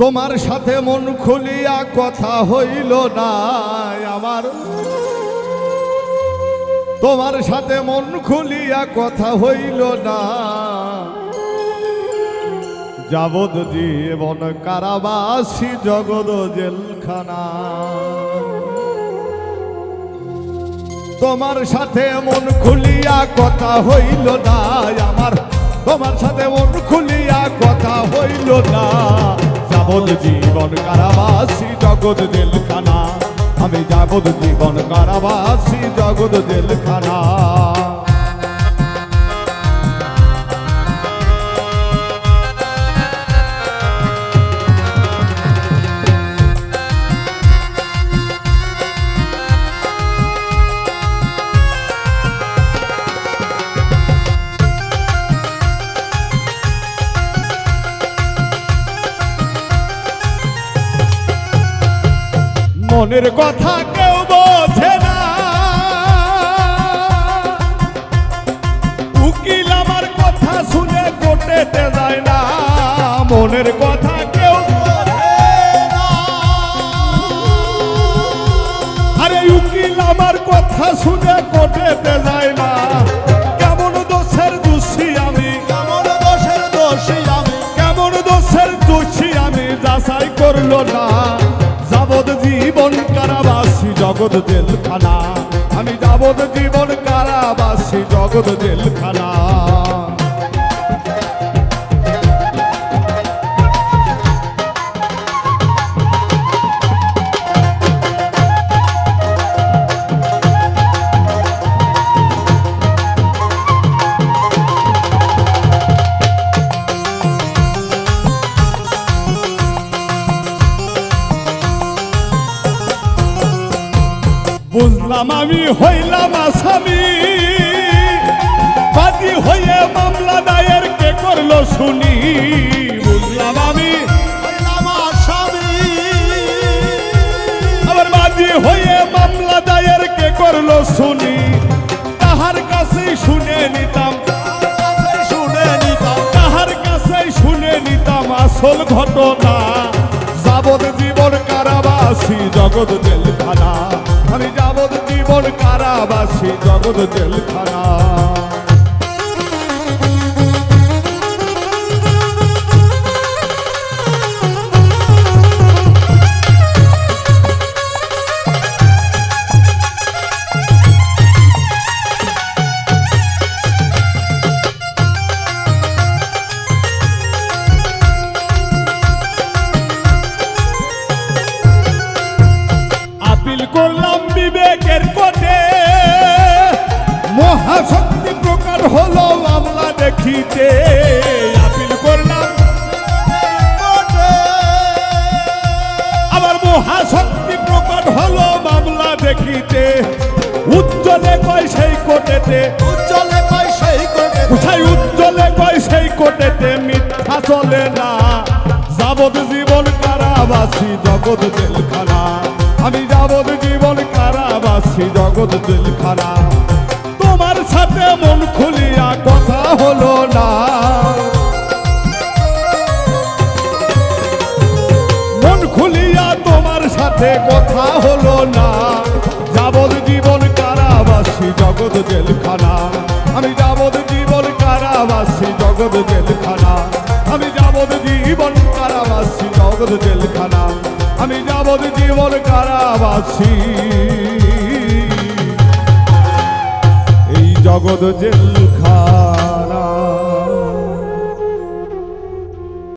তোমার সাথে মন খুলিয়া কথা হইল না আমার, তোমার সাথে মন খুলিয়া কথা হইল না। যাবদ জীবন কারাবাসী জগৎ জেলখানা। তোমার সাথে মন খুলিয়া কথা হইল না আমার, তোমার সাথে মন খুলিয়া কথা হইল না। যাবদ জীবন কারাবাসী জগৎ জেলখানা, আমি যাবদ জীবন কারাবাসী জগৎ জেলখানা। মনের কথা কেউ বোঝে না, উকিল আমার কথা শুনে কোর্টেতে যায় না। মনের কথা কেউ বোঝে না, আরে উকিল আমার কথা শুনে কোর্টেতে যায় না। কেমন দোষের দোষী আমি, কেমন দোষের দোষী আমি, কেমন দোষের দোষী আমি যাচাই করলো না। যাবদ জীবন কারাবাসী জগৎ জেলখানা, আমি যাবদ জীবন কারাবাসী জগৎ জেলখানা। বুঝলাম আমি হইলাম আসামি, বাদী হয়ে মামলা দায়ের কে করলো শুনি। বুঝলাম আমি হইলাম আসামি, আবার বাদী হয়ে মামলা দায়ের কে করলো শুনি। তাহার কাছেই শুনে নিতাম, শুনে নিতাম, তাহার কাছেই শুনে নিতাম আসল ঘটনা। যাবদ জীবন কারাবাসী জগৎ জেলখানা, আমি যাবদ জীবন কারাবাসী জগৎ জেলখানা। করলাম বিবেকের কোর্টে, মহাশক্তি প্রকার হলো মামলা দেখিতে। আপিল করলাম আবার মহাশক্তি প্রকার হলো মামলা দেখিতে। উজ্জ্বলে কয় সেই কোর্টেতে, উজ্জ্বলে কয় সেই কোর্টে, উজ্জ্বলে কয় সেই কোর্টেতে মিথ্যা চলে না। যাবদ জীবন কারাবাসী জগৎ জেলখানা, আমি যাবদ জীবন কারাবাসী জগৎ জেলখানা। তোমার সাথে মন খুলিয়া কথা হলো না, মন খুলিয়া তোমার সাথে কথা হলো না। যাবদ জীবন কারাবাসী জগৎ জেলখানা, আমি যাবদ জীবন কারাবাসী জগৎ জেলখানা। আমি যাবদ জীবন কারাবাসী জগৎ জেলখানা, আমি যাবদ জীবন কারাবাসী এই জগৎ জেলখানা।